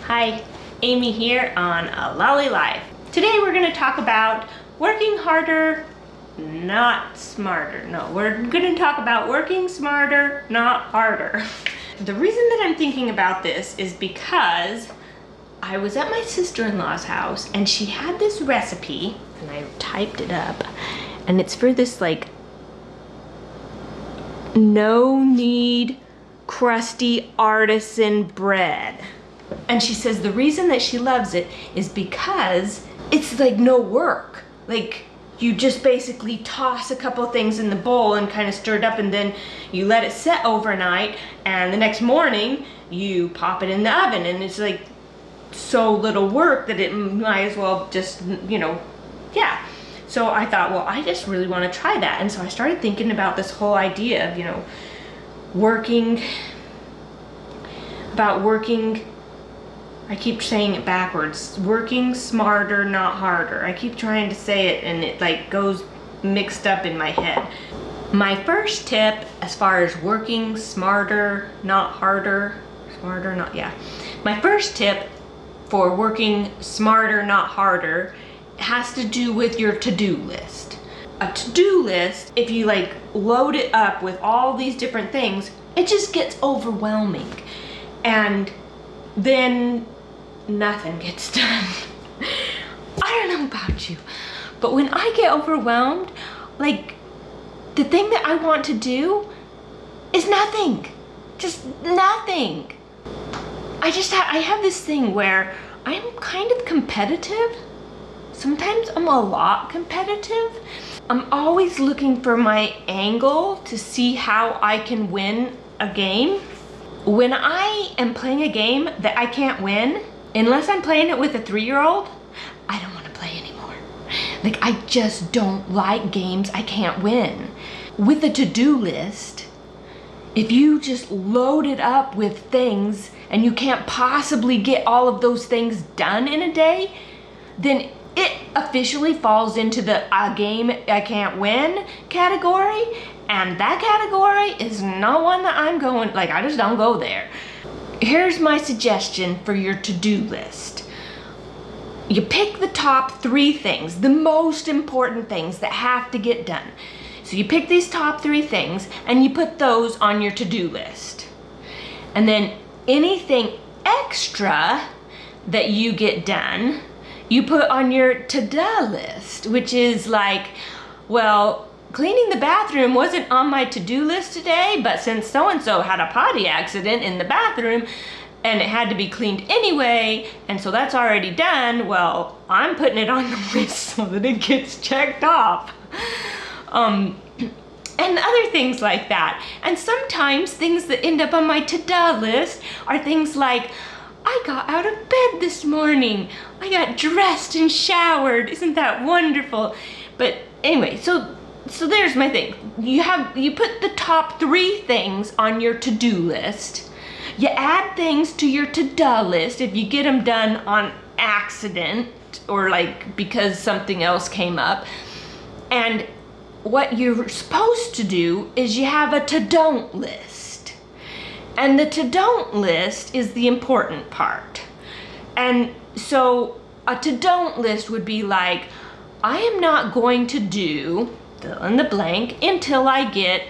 Hi, Amy here on A Lolly Life. Today we're going to talk about working harder, not smarter. No, we're going to talk about working smarter, not harder. The reason that I'm thinking about this is because I was at my sister-in-law's house and she had this recipe, and I typed it up, and it's for this like no knead crusty artisan bread. And she says the reason that she loves it is because it's like no work. Like you just basically toss a couple things in the bowl and kind of stir it up, and then you let it set overnight, and the next morning you pop it in the oven, and it's like so little work that it might as well just, yeah. So I thought, well, I just really want to try that. And so I started thinking about this whole idea of, working, I keep saying it backwards, working smarter, not harder. I keep trying to say it and it like goes mixed up in my head. My first tip as far as working smarter, not harder, my first tip for working smarter, not harder has to do with your to-do list. A to-do list, if you like load it up with all these different things, it just gets overwhelming. And then nothing gets done. I don't know about you, but when I get overwhelmed, like the thing that I want to do is nothing, just nothing. I have this thing where I'm kind of competitive. Sometimes I'm a lot competitive. I'm always looking for my angle to see how I can win a game. When I am playing a game that I can't win, unless I'm playing it with a 3-year-old, I don't want to play anymore. Like, I just don't like games I can't win. With a to-do list, if you just load it up with things and you can't possibly get all of those things done in a day, then it officially falls into the game I can't win category, and that category is not one that I'm going, like I just don't go there. Here's my suggestion for your to-do list. You pick the top 3 things, the most important things that have to get done. So you pick these top 3 things and you put those on your to-do list. And then anything extra that you get done, you put on your to-do list, which is like, well, cleaning the bathroom wasn't on my to-do list today, but since so-and-so had a potty accident in the bathroom and it had to be cleaned anyway, and so that's already done, well, I'm putting it on the list so that it gets checked off. And other things like that. And sometimes things that end up on my to-do list are things like, I got out of bed this morning. I got dressed and showered. Isn't that wonderful? But anyway, so there's my thing. You put the top 3 things on your to-do list. You add things to your to-do list if you get them done on accident or like because something else came up. And what you're supposed to do is you have a to-don't list. And the to-don't list is the important part. And so a to-don't list would be like, I am not going to do fill in the blank until I get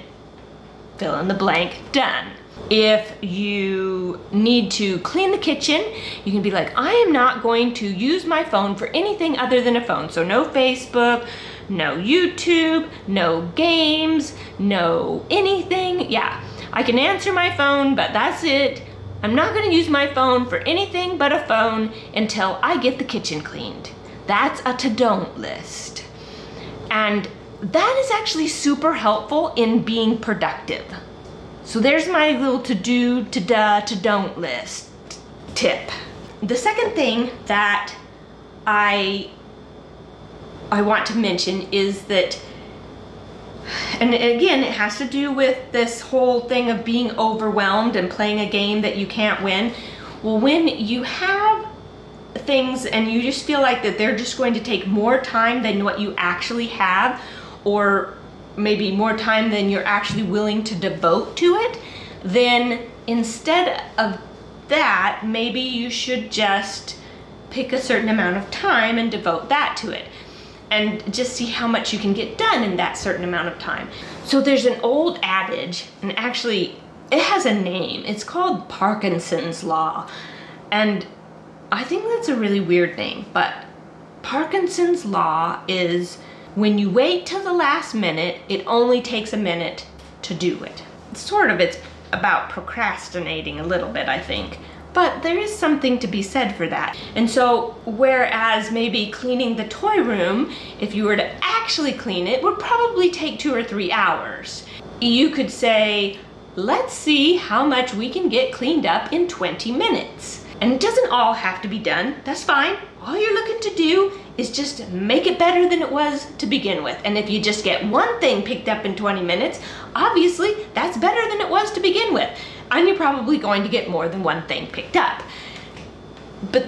fill in the blank done. If you need to clean the kitchen, you can be like, I am not going to use my phone for anything other than a phone. So no Facebook, no YouTube, no games, no anything. Yeah, I can answer my phone, but that's it. I'm not going to use my phone for anything but a phone until I get the kitchen cleaned. That's a to-don't list. And that is actually super helpful in being productive. So there's my little to-do, to-da, to-don't list tip. The second thing that I want to mention is that, and again, it has to do with this whole thing of being overwhelmed and playing a game that you can't win. Well, when you have things and you just feel like that they're just going to take more time than what you actually have, or maybe more time than you're actually willing to devote to it, then instead of that, maybe you should just pick a certain amount of time and devote that to it. And just see how much you can get done in that certain amount of time. So there's an old adage, and actually it has a name. It's called Parkinson's Law. And I think that's a really weird name, but Parkinson's Law is when you wait till the last minute, it only takes a minute to do it. It's about procrastinating a little bit, I think. But there is something to be said for that. And so, whereas maybe cleaning the toy room, if you were to actually clean it, would probably take 2 or 3 hours. You could say, let's see how much we can get cleaned up in 20 minutes. And it doesn't all have to be done, that's fine. All you're looking to do is just make it better than it was to begin with. And if you just get one thing picked up in 20 minutes, obviously that's better than it was to begin with. And you're probably going to get more than one thing picked up. But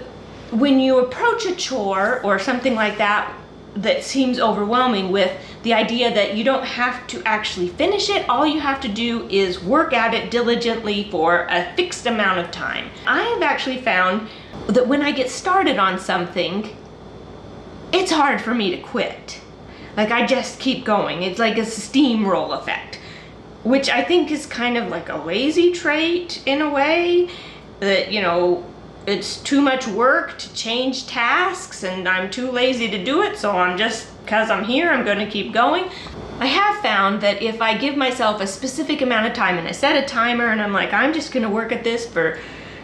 when you approach a chore or something like that that seems overwhelming with the idea that you don't have to actually finish it, all you have to do is work at it diligently for a fixed amount of time. I have actually found that when I get started on something, it's hard for me to quit. Like, I just keep going. It's like a steamroll effect, which I think is kind of like a lazy trait in a way, that, you know, it's too much work to change tasks and I'm too lazy to do it, so because I'm here, I'm going to keep going. I have found that if I give myself a specific amount of time and I set a timer and I'm like, I'm just going to work at this for,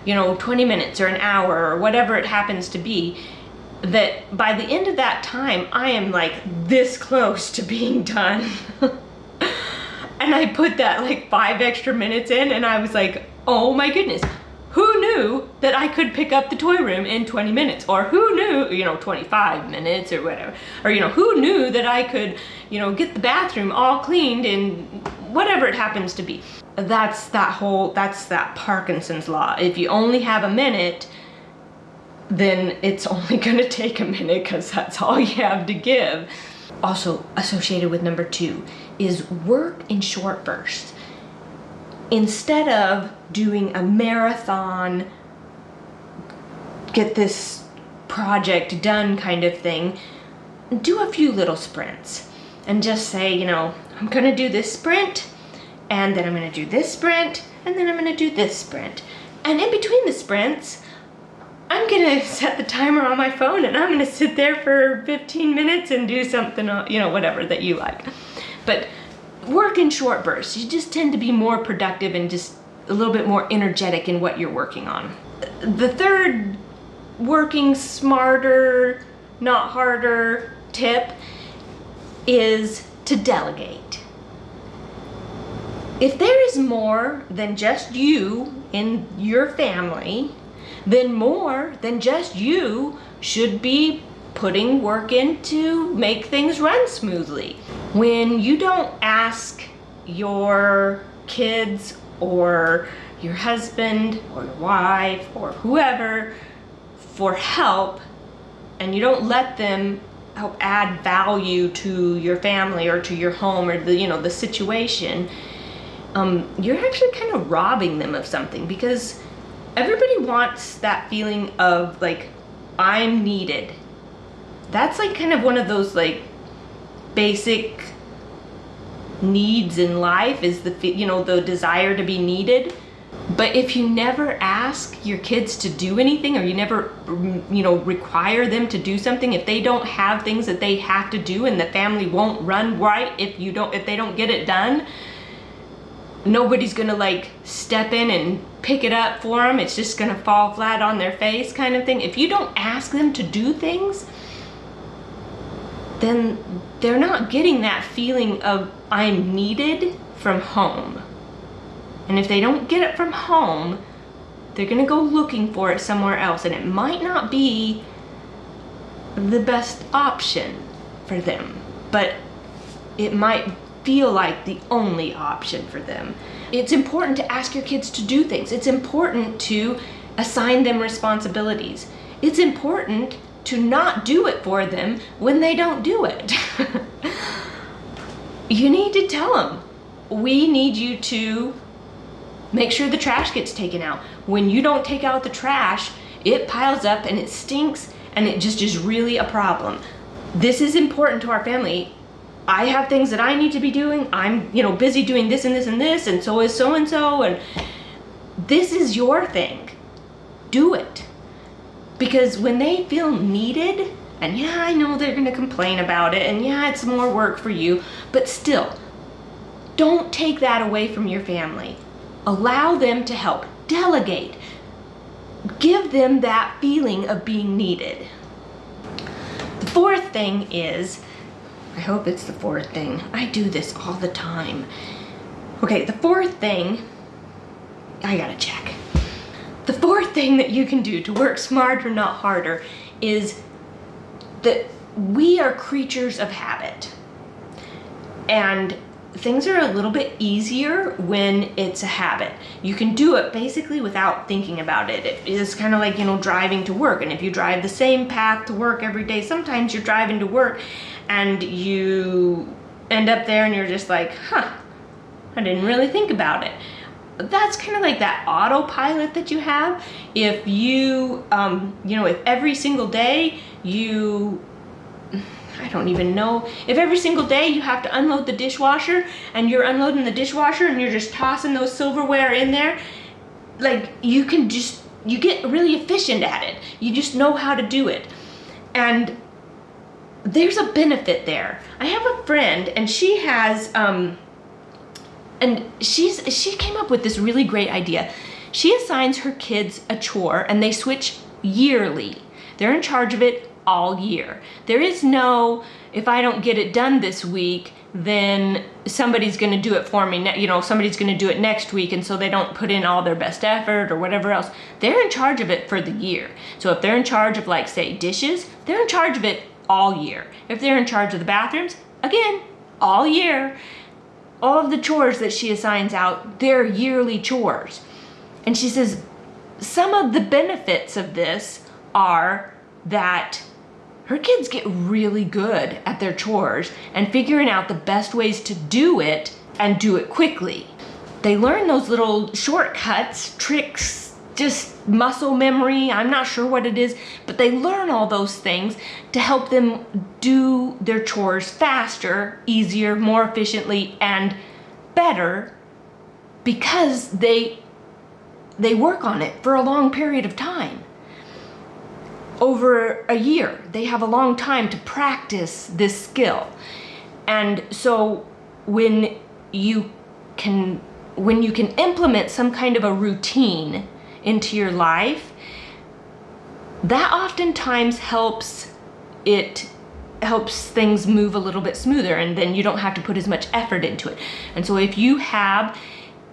20 minutes or an hour or whatever it happens to be, that by the end of that time, I am like this close to being done. And I put that like 5 extra minutes in and I was like, oh my goodness, who knew that I could pick up the toy room in 20 minutes? Or who knew, 25 minutes or whatever. Or, who knew that I could, get the bathroom all cleaned in whatever it happens to be. That's that Parkinson's Law. If you only have a minute, then it's only gonna take a minute because that's all you have to give. Also associated with number 2 is work in short bursts. Instead of doing a marathon, get this project done kind of thing, do a few little sprints and just say, I'm gonna do this sprint, and then I'm gonna do this sprint, and then I'm gonna do this sprint. And in between the sprints, I'm gonna set the timer on my phone and I'm gonna sit there for 15 minutes and do something, whatever that you like. But work in short bursts. You just tend to be more productive and just a little bit more energetic in what you're working on. The third working smarter, not harder tip is to delegate. If there is more than just you in your family, then more than just you should be putting work in to make things run smoothly. When you don't ask your kids or your husband or your wife or whoever for help, and you don't let them help add value to your family or to your home or the situation, you're actually kind of robbing them of something, because everybody wants that feeling of like, I'm needed. That's like kind of one of those like basic needs in life, is the desire to be needed. But if you never ask your kids to do anything, or you never require them to do something, if they don't have things that they have to do and the family won't run right if they don't get it done, nobody's gonna like step in and pick it up for them. It's just gonna fall flat on their face kind of thing. If you don't ask them to do things, then they're not getting that feeling of I'm needed from home. And if they don't get it from home, they're gonna go looking for it somewhere else, and it might not be the best option for them, but it might feel like the only option for them. It's important to ask your kids to do things. It's important to assign them responsibilities. It's important to not do it for them when they don't do it. You need to tell them, we need you to Make sure the trash gets taken out. When you don't take out the trash, it piles up and it stinks and it just is really a problem. This is important to our family. I have things that I need to be doing. I'm, busy doing this and this and this, and so is so-and-so, and this is your thing. Do it. Because when they feel needed, and yeah, I know they're gonna complain about it, and yeah, it's more work for you, but still, don't take that away from your family. Allow them to help. Delegate. Give them that feeling of being needed. The fourth thing is, I hope it's the fourth thing. I do this all the time. Okay, the fourth thing, I gotta check. The fourth thing that you can do to work smarter, not harder, is that we are creatures of habit. And things are a little bit easier when it's a habit. You can do it basically without thinking about it. It is kind of like, driving to work. And if you drive the same path to work every day, sometimes you're driving to work and you end up there and you're just like, I didn't really think about it. That's kind of like that autopilot that you have. If you, if every single day I don't even know, if every single day you have to unload the dishwasher and you're unloading the dishwasher and you're just tossing those silverware in there, like you get really efficient at it. You just know how to do it. And there's a benefit there. I have a friend and she has, and she came up with this really great idea. She assigns her kids a chore and they switch yearly. They're in charge of it all year. There is no, if I don't get it done this week, then somebody's gonna do it for me, somebody's gonna do it next week, and so they don't put in all their best effort or whatever else. They're in charge of it for the year. So if they're in charge of, like, say, dishes, they're in charge of it all year. If they're in charge of the bathrooms, again, all year. All of the chores that she assigns out, they're yearly chores. And she says some of the benefits of this are that her kids get really good at their chores and figuring out the best ways to do it and do it quickly. They learn those little shortcuts, tricks, just muscle memory, I'm not sure what it is, but they learn all those things to help them do their chores faster, easier, more efficiently, and better because they work on it for a long period of time. Over a year, they have a long time to practice this skill. And so when you can implement some kind of a routine into your life, that oftentimes helps things move a little bit smoother, and then you don't have to put as much effort into it. And so if you have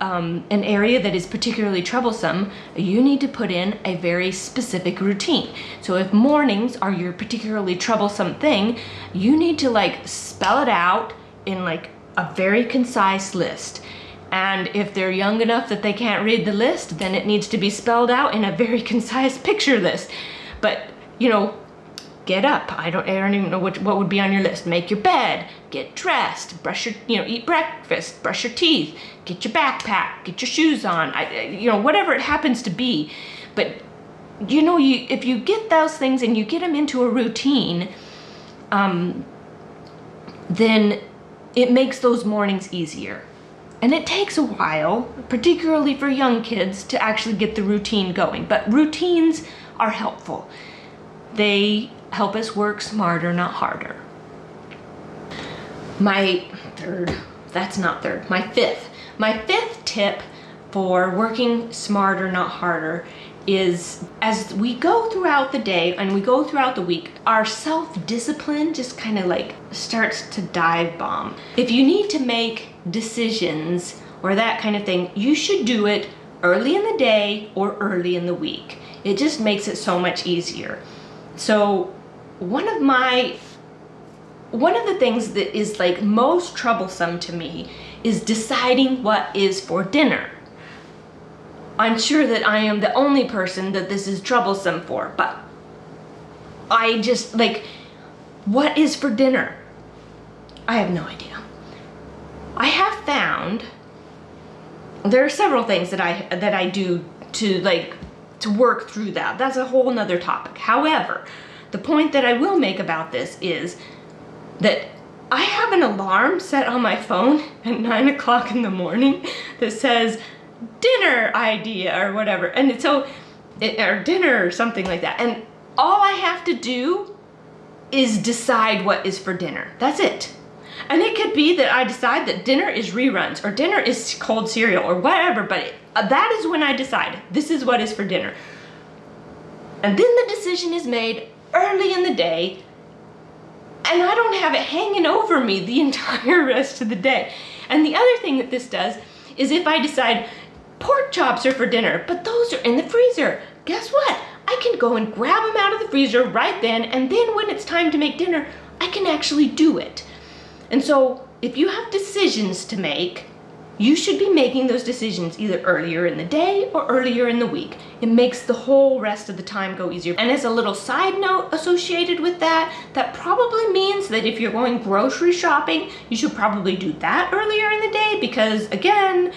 an area that is particularly troublesome, you need to put in a very specific routine. So if mornings are your particularly troublesome thing, you need to spell it out in a very concise list. And if they're young enough that they can't read the list, then it needs to be spelled out in a very concise picture list. But, get up. I don't even know what would be on your list. Make your bed, get dressed, brush your, eat breakfast, brush your teeth, get your backpack, get your shoes on, whatever it happens to be. But, if you get those things and you get them into a routine, then it makes those mornings easier. And it takes a while, particularly for young kids, to actually get the routine going. But routines are helpful. They help us work smarter, not harder. My fifth tip for working smarter, not harder is, as we go throughout the day and we go throughout the week, our self-discipline just kind of starts to dive bomb. If you need to make decisions or that kind of thing, you should do it early in the day or early in the week. It just makes it so much easier. So one of the things that is most troublesome to me is deciding what is for dinner. I'm sure that I am the only person that this is troublesome for, but I just what is for dinner? I have no idea. I have found there are several things that I do to work through that. That's a whole nother topic. However, the point that I will make about this is that I have an alarm set on my phone at 9 o'clock in the morning that says dinner idea or whatever, and or dinner or something like that. And all I have to do is decide what is for dinner. That's it. And it could be that I decide that dinner is reruns or dinner is cold cereal or whatever, but that is when I decide this is what is for dinner. And then the decision is made early in the day, and I don't have it hanging over me the entire rest of the day. And the other thing that this does is if I decide pork chops are for dinner, but those are in the freezer, guess what? I can go and grab them out of the freezer right then, and then when it's time to make dinner, I can actually do it. And so if you have decisions to make, you should be making those decisions either earlier in the day or earlier in the week. It makes the whole rest of the time go easier. And as a little side note associated with that, that probably means that if you're going grocery shopping, you should probably do that earlier in the day because, again,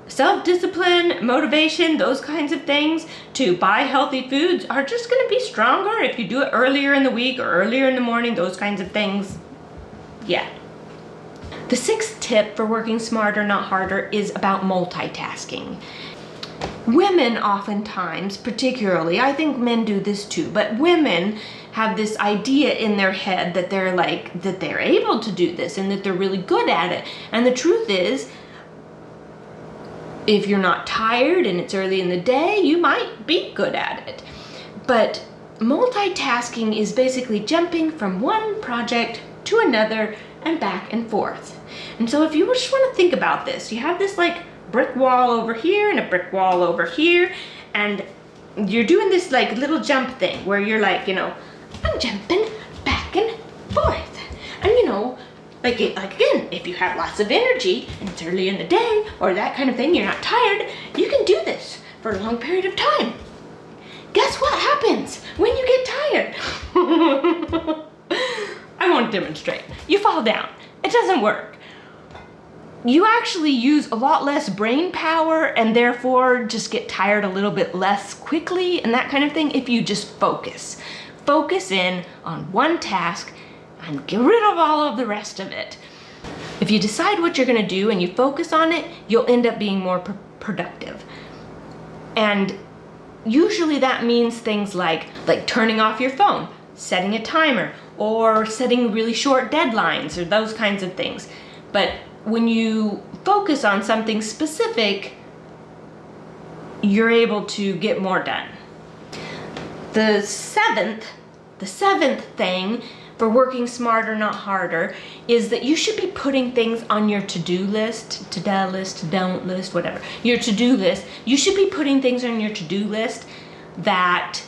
self-discipline, motivation, those kinds of things to buy healthy foods are just going to be stronger if you do it earlier in the week or earlier in the morning, those kinds of things. Yeah. The sixth tip for working smarter, not harder, is about multitasking. Women oftentimes, particularly, I think men do this too, but women have this idea in their head that they're able to do this and that they're really good at it. And the truth is, if you're not tired and it's early in the day, you might be good at it. But multitasking is basically jumping from one project to another and back and forth. And so if you just want to think about this, you have this like brick wall over here and a brick wall over here, and you're doing this like little jump thing where you're like, I'm jumping back and forth. And like again, if you have lots of energy and it's early in the day or that kind of thing, you're not tired, you can do this for a long period of time. Guess what happens when you get tired? I won't demonstrate. You fall down. It doesn't work. You actually use a lot less brain power and therefore just get tired a little bit less quickly and that kind of thing if you just focus. Focus in on one task and get rid of all of the rest of it. If you decide what you're gonna do and you focus on it, you'll end up being more productive. And usually that means things like turning off your phone, setting a timer, or setting really short deadlines or those kinds of things. But when you focus on something specific, you're able to get more done. The seventh thing for working smarter, not harder, is that you should be putting things on your to-do list, to-do list, don't list, whatever, your to-do list. You should be putting things on your to-do list that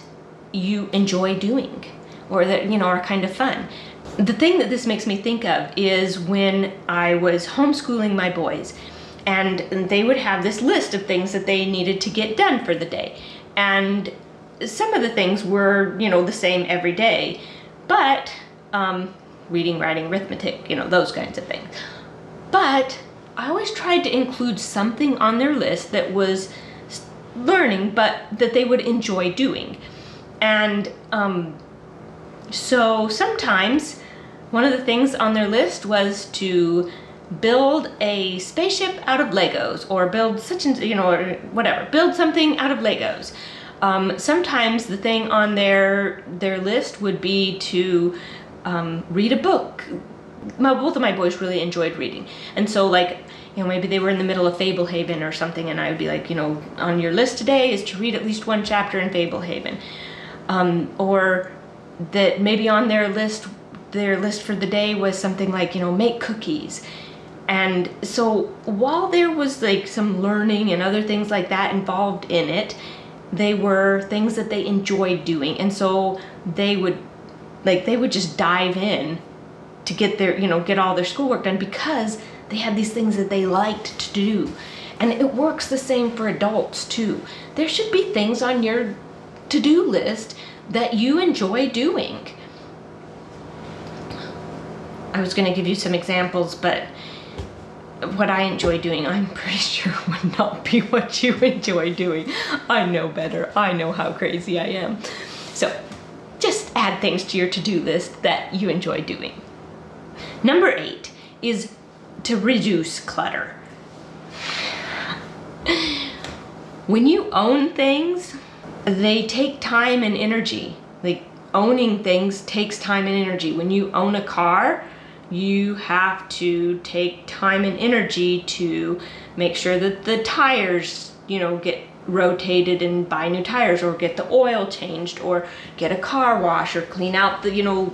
you enjoy doing or that, are kind of fun. The thing that this makes me think of is when I was homeschooling my boys, and they would have this list of things that they needed to get done for the day. And some of the things were, the same every day, but reading, writing, arithmetic, those kinds of things. But I always tried to include something on their list that was learning, but that they would enjoy doing. And so sometimes one of the things on their list was to build a spaceship out of Legos, or build or whatever, build something out of Legos. Sometimes the thing on their list would be to read a book. Both of my boys really enjoyed reading. And so maybe they were in the middle of Fablehaven or something, and I would be like, on your list today is to read at least one chapter in Fablehaven. Or that maybe on their list for the day was something like, make cookies. And so while there was some learning and other things like that involved in it, they were things that they enjoyed doing. And so they would just dive in to get get all their schoolwork done because they had these things that they liked to do. And it works the same for adults too. There should be things on your to-do list that you enjoy doing. I was going to give you some examples, but what I enjoy doing, I'm pretty sure would not be what you enjoy doing. I know better. I know how crazy I am. So just add things to your to-do list that you enjoy doing. Number 8 is to reduce clutter. When you own things, they take time and energy. Like, owning things takes time and energy. When you own a car, you have to take time and energy to make sure that the tires, get rotated and buy new tires, or get the oil changed, or get a car wash, or clean out the,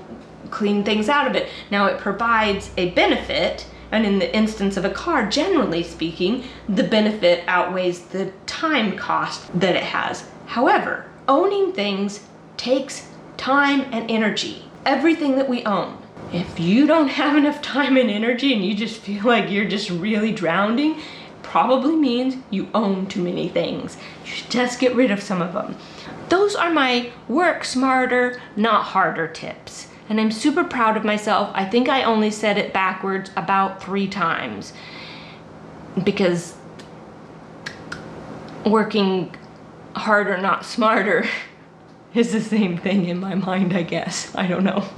clean things out of it. Now, it provides a benefit, and in the instance of a car, generally speaking, the benefit outweighs the time cost that it has. However, owning things takes time and energy. Everything that we own. If you don't have enough time and energy and you just feel like you're just really drowning, probably means you own too many things. You should just get rid of some of them. Those are my work smarter, not harder tips. And I'm super proud of myself. I think I only said it backwards about 3 times, because working harder, not smarter is the same thing in my mind, I guess. I don't know.